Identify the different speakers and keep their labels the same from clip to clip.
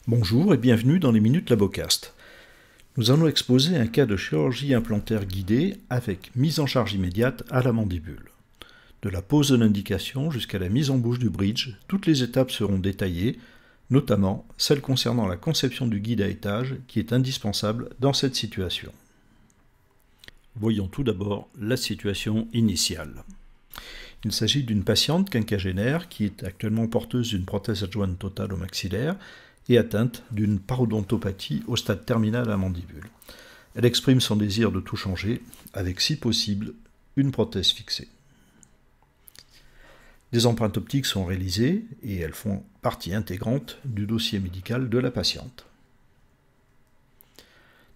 Speaker 1: Bonjour et bienvenue dans les Minutes Labocast. Nous allons exposer un cas de chirurgie implantaire guidée avec mise en charge immédiate à la mandibule. De la pose de l'indication jusqu'à la mise en bouche du bridge, toutes les étapes seront détaillées, notamment celles concernant la conception du guide à étage qui est indispensable dans cette situation. Voyons tout d'abord la situation initiale. Il s'agit d'une patiente quinquagénaire qui est actuellement porteuse d'une prothèse adjointe totale au maxillaire et atteinte d'une parodontopathie au stade terminal à la mandibule. Elle exprime son désir de tout changer, avec si possible une prothèse fixée. Des empreintes optiques sont réalisées et elles font partie intégrante du dossier médical de la patiente.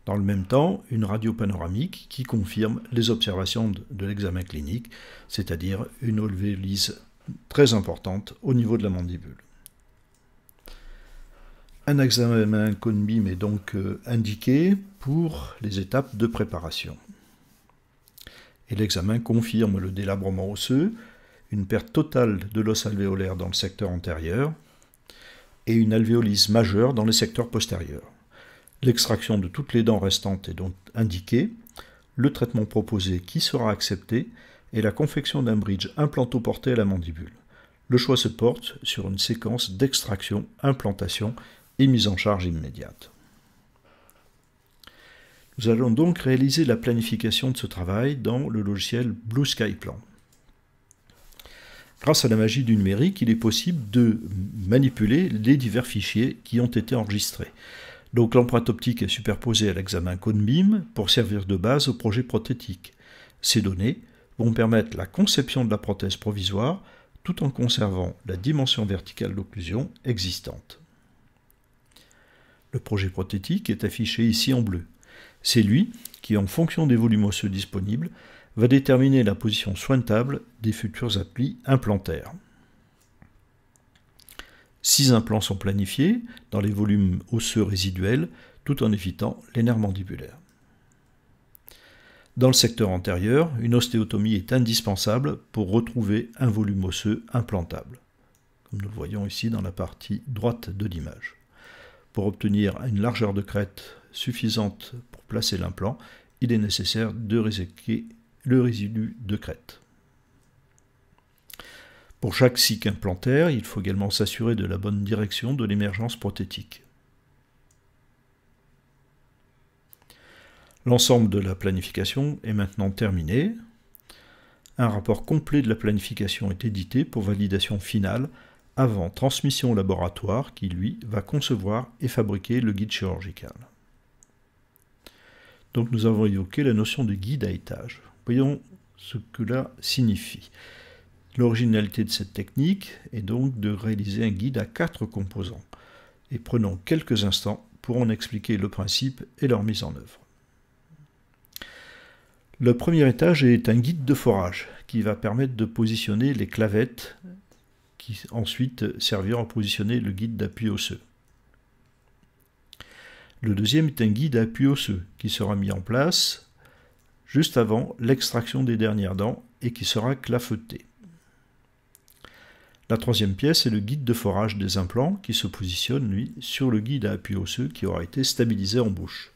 Speaker 1: Dans le même temps, une radio panoramique qui confirme les observations de l'examen clinique, c'est-à-dire une alvéolise très importante au niveau de la mandibule. Un examen Cone-Beam est donc indiqué pour les étapes de préparation. Et l'examen confirme le délabrement osseux, une perte totale de l'os alvéolaire dans le secteur antérieur et une alvéolyse majeure dans les secteurs postérieurs. L'extraction de toutes les dents restantes est donc indiquée, le traitement proposé qui sera accepté et la confection d'un bridge implantoporté à la mandibule. Le choix se porte sur une séquence d'extraction, implantation et mise en charge immédiate. Nous allons donc réaliser la planification de ce travail dans le logiciel Blue Sky Plan. Grâce à la magie du numérique, il est possible de manipuler les divers fichiers qui ont été enregistrés. Donc l'empreinte optique est superposée à l'examen Cone-Beam pour servir de base au projet prothétique. Ces données vont permettre la conception de la prothèse provisoire tout en conservant la dimension verticale d'occlusion existante. Le projet prothétique est affiché ici en bleu. C'est lui qui, en fonction des volumes osseux disponibles, va déterminer la position soignable des futurs applis implantaires. 6 implants sont planifiés dans les volumes osseux résiduels, tout en évitant les nerfs mandibulaires. Dans le secteur antérieur, une ostéotomie est indispensable pour retrouver un volume osseux implantable, comme nous le voyons ici dans la partie droite de l'image. Pour obtenir une largeur de crête suffisante pour placer l'implant, il est nécessaire de réséquer le résidu de crête. Pour chaque cycle implantaire, il faut également s'assurer de la bonne direction de l'émergence prothétique. L'ensemble de la planification est maintenant terminé. Un rapport complet de la planification est édité pour validation finale avant transmission au laboratoire qui, lui, va concevoir et fabriquer le guide chirurgical. Donc nous avons évoqué la notion de guide à étage. Voyons ce que cela signifie. L'originalité de cette technique est donc de réaliser un guide à 4 composants. Et prenons quelques instants pour en expliquer le principe et leur mise en œuvre. Le premier étage est un guide de forage qui va permettre de positionner les clavettes qui ensuite serviront à positionner le guide d'appui osseux. Le deuxième est un guide à appui osseux qui sera mis en place juste avant l'extraction des dernières dents et qui sera clafeté. La troisième pièce est le guide de forage des implants qui se positionne, lui, sur le guide à appui osseux qui aura été stabilisé en bouche.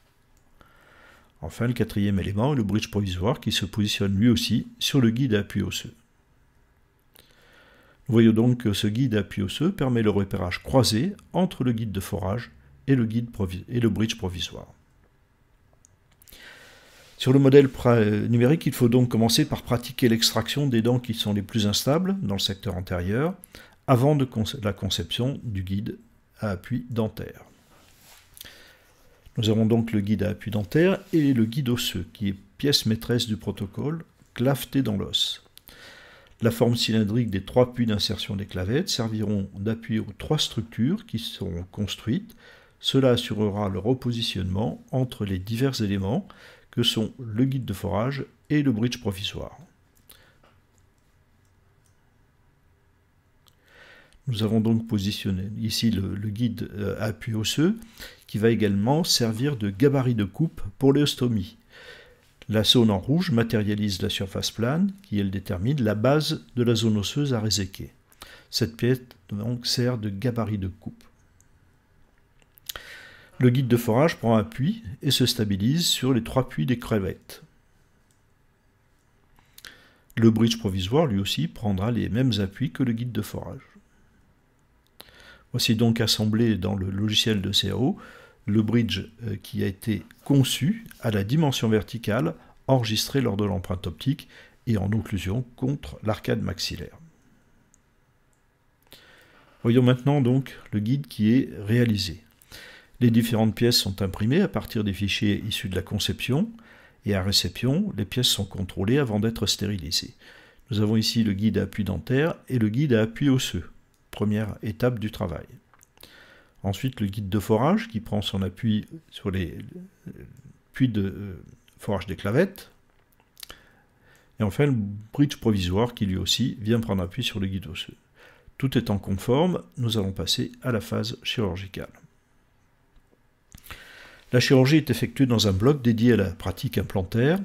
Speaker 1: Enfin, le quatrième élément est le bridge provisoire qui se positionne lui aussi sur le guide à appui osseux. Nous voyons donc que ce guide à appui osseux permet le repérage croisé entre le guide de forage et le bridge provisoire. Sur le modèle numérique, il faut donc commencer par pratiquer l'extraction des dents qui sont les plus instables dans le secteur antérieur avant la conception du guide à appui dentaire. Nous avons donc le guide à appui dentaire et le guide osseux qui est pièce maîtresse du protocole, claveté dans l'os. La forme cylindrique des 3 puits d'insertion des clavettes serviront d'appui aux 3 structures qui seront construites. Cela assurera le repositionnement entre les divers éléments que sont le guide de forage et le bridge provisoire. Nous avons donc positionné ici le guide à appui osseux qui va également servir de gabarit de coupe pour l'ostéotomie. La zone en rouge matérialise la surface plane qui, elle, détermine la base de la zone osseuse à réséquer. Cette pièce donc sert de gabarit de coupe. Le guide de forage prend appui et se stabilise sur les 3 puits des crevettes. Le bridge provisoire, lui aussi, prendra les mêmes appuis que le guide de forage. Voici donc assemblé dans le logiciel de CAO le bridge qui a été conçu à la dimension verticale enregistrée lors de l'empreinte optique et en occlusion contre l'arcade maxillaire. Voyons maintenant donc le guide qui est réalisé. Les différentes pièces sont imprimées à partir des fichiers issus de la conception et à réception, les pièces sont contrôlées avant d'être stérilisées. Nous avons ici le guide à appui dentaire et le guide à appui osseux, première étape du travail. Ensuite, le guide de forage qui prend son appui sur les puits de forage des clavettes. Et enfin, le bridge provisoire qui lui aussi vient prendre appui sur le guide osseux. Tout étant conforme, nous allons passer à la phase chirurgicale. La chirurgie est effectuée dans un bloc dédié à la pratique implantaire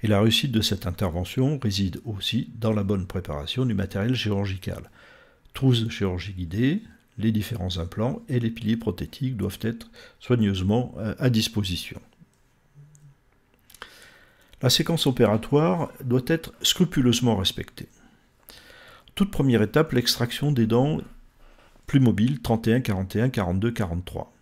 Speaker 1: et la réussite de cette intervention réside aussi dans la bonne préparation du matériel chirurgical. Trousse de chirurgie guidée, les différents implants et les piliers prothétiques doivent être soigneusement à disposition. La séquence opératoire doit être scrupuleusement respectée. Toute première étape, l'extraction des dents plus mobiles 31, 41, 42, 43.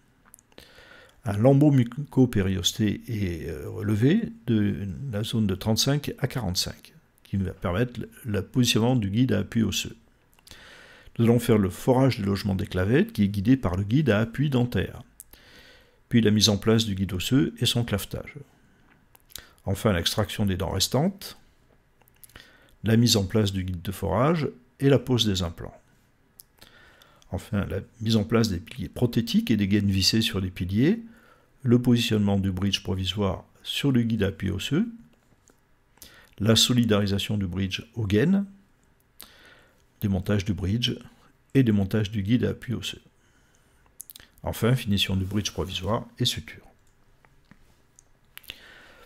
Speaker 1: Un lambeau muco-périosté est relevé de la zone de 35 à 45, qui va permettre le positionnement du guide à appui osseux. Nous allons faire le forage du logement des clavettes, qui est guidé par le guide à appui dentaire, puis la mise en place du guide osseux et son clavetage. Enfin, l'extraction des dents restantes, la mise en place du guide de forage et la pose des implants. Enfin, la mise en place des piliers prothétiques et des gaines vissées sur les piliers, le positionnement du bridge provisoire sur le guide à appui osseux, la solidarisation du bridge aux gaines, démontage du bridge et démontage du guide à appui osseux. Enfin, finition du bridge provisoire et suture.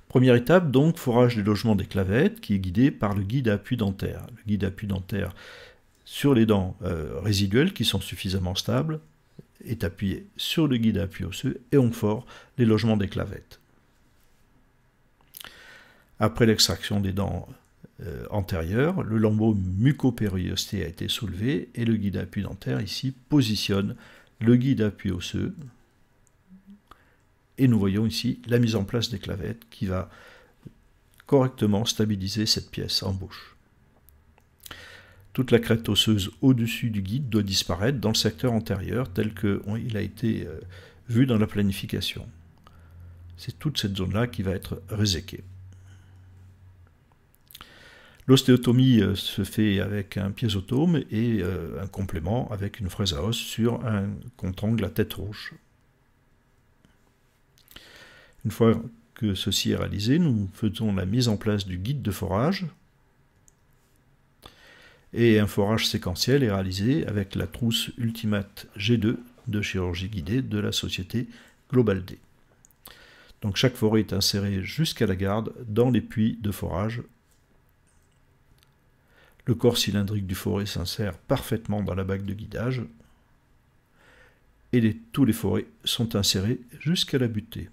Speaker 1: Première étape, donc, forage du logement des clavettes qui est guidé par le guide à appui dentaire. Le guide à appui dentaire sur les dents résiduelles qui sont suffisamment stables est appuyé sur le guide à appui osseux et on fore les logements des clavettes. Après l'extraction des dents antérieures, le lambeau muco-périosté a été soulevé et le guide à appui dentaire ici positionne le guide à appui osseux. Et nous voyons ici la mise en place des clavettes qui va correctement stabiliser cette pièce en bouche. Toute la crête osseuse au-dessus du guide doit disparaître dans le secteur antérieur tel qu'il a été vu dans la planification. C'est toute cette zone-là qui va être réséquée. L'ostéotomie se fait avec un piézotome et un complément avec une fraise à os sur un contre-angle à tête rouge. Une fois que ceci est réalisé, nous faisons la mise en place du guide de forage et un forage séquentiel est réalisé avec la trousse Ultimate G2 de chirurgie guidée de la société Global D. Donc chaque forêt est insérée jusqu'à la garde dans les puits de forage. Le corps cylindrique du forêt s'insère parfaitement dans la bague de guidage et tous les forêts sont insérés jusqu'à la butée.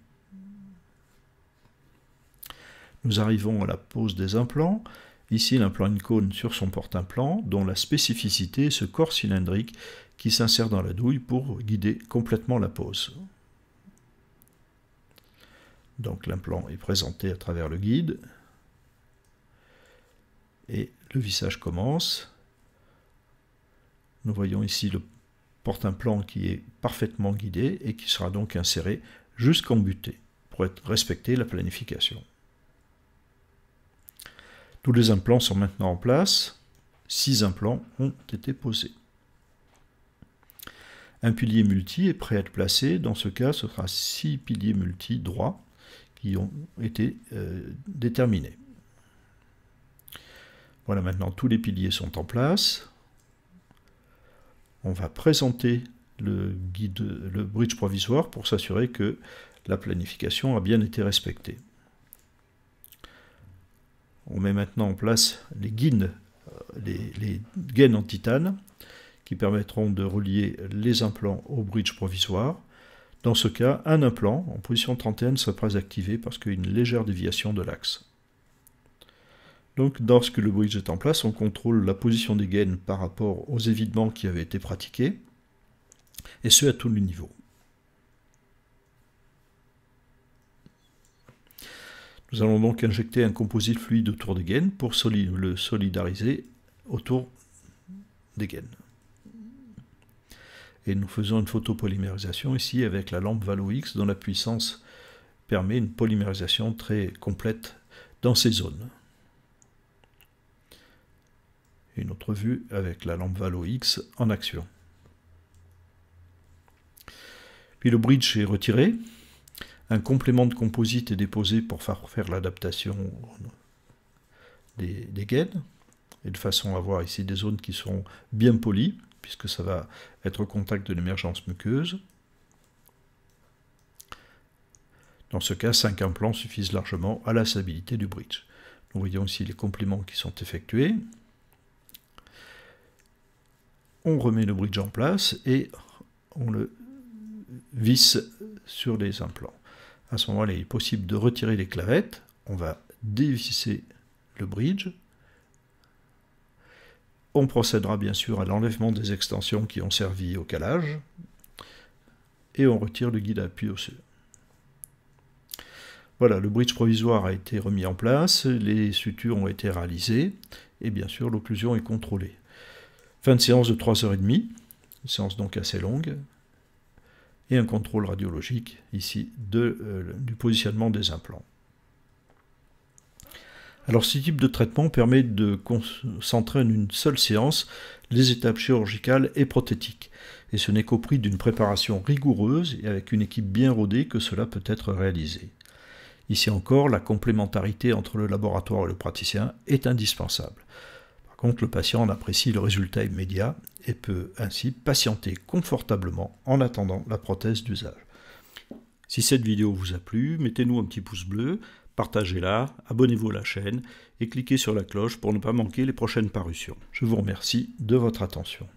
Speaker 1: Nous arrivons à la pose des implants. Ici, l'implant Incone sur son porte-implant, dont la spécificité est ce corps cylindrique qui s'insère dans la douille pour guider complètement la pose. Donc l'implant est présenté à travers le guide. Et le vissage commence. Nous voyons ici le porte-implant qui est parfaitement guidé et qui sera donc inséré jusqu'en butée pour respecter la planification. Tous les implants sont maintenant en place. 6 implants ont été posés. Un pilier multi est prêt à être placé. Dans ce cas, ce sera 6 piliers multi droits qui ont été déterminés. Voilà, maintenant tous les piliers sont en place. On va présenter le bridge provisoire pour s'assurer que la planification a bien été respectée. On met maintenant en place les gaines en titane qui permettront de relier les implants au bridge provisoire. Dans ce cas, un implant en position 31 ne sera pas activé parce qu'il y a une légère déviation de l'axe. Donc, lorsque le bridge est en place, on contrôle la position des gaines par rapport aux évidements qui avaient été pratiqués, et ce à tous les niveaux. Nous allons donc injecter un composite fluide autour des gaines pour le solidariser autour des gaines. Et nous faisons une photopolymérisation ici avec la lampe Valo-X dont la puissance permet une polymérisation très complète dans ces zones. Une autre vue avec la lampe Valo-X en action. Puis le bridge est retiré. Un complément de composite est déposé pour faire l'adaptation des gaines, et de façon à avoir ici des zones qui sont bien polies, puisque ça va être au contact de l'émergence muqueuse. Dans ce cas, 5 implants suffisent largement à la stabilité du bridge. Nous voyons ici les compléments qui sont effectués. On remet le bridge en place et on le visse sur les implants. À ce moment-là, il est possible de retirer les clavettes. On va dévisser le bridge. On procédera bien sûr à l'enlèvement des extensions qui ont servi au calage. Et on retire le guide à appui osseux. Voilà, le bridge provisoire a été remis en place, les sutures ont été réalisées, et bien sûr l'occlusion est contrôlée. Fin de séance de 3h30, une séance donc assez longue, et un contrôle radiologique ici du positionnement des implants. Alors ce type de traitement permet de concentrer en une seule séance les étapes chirurgicales et prothétiques, et ce n'est qu'au prix d'une préparation rigoureuse et avec une équipe bien rodée que cela peut être réalisé. Ici encore, la complémentarité entre le laboratoire et le praticien est indispensable. Par contre, le patient en apprécie le résultat immédiat et peut ainsi patienter confortablement en attendant la prothèse d'usage. Si cette vidéo vous a plu, mettez-nous un petit pouce bleu, partagez-la, abonnez-vous à la chaîne et cliquez sur la cloche pour ne pas manquer les prochaines parutions. Je vous remercie de votre attention.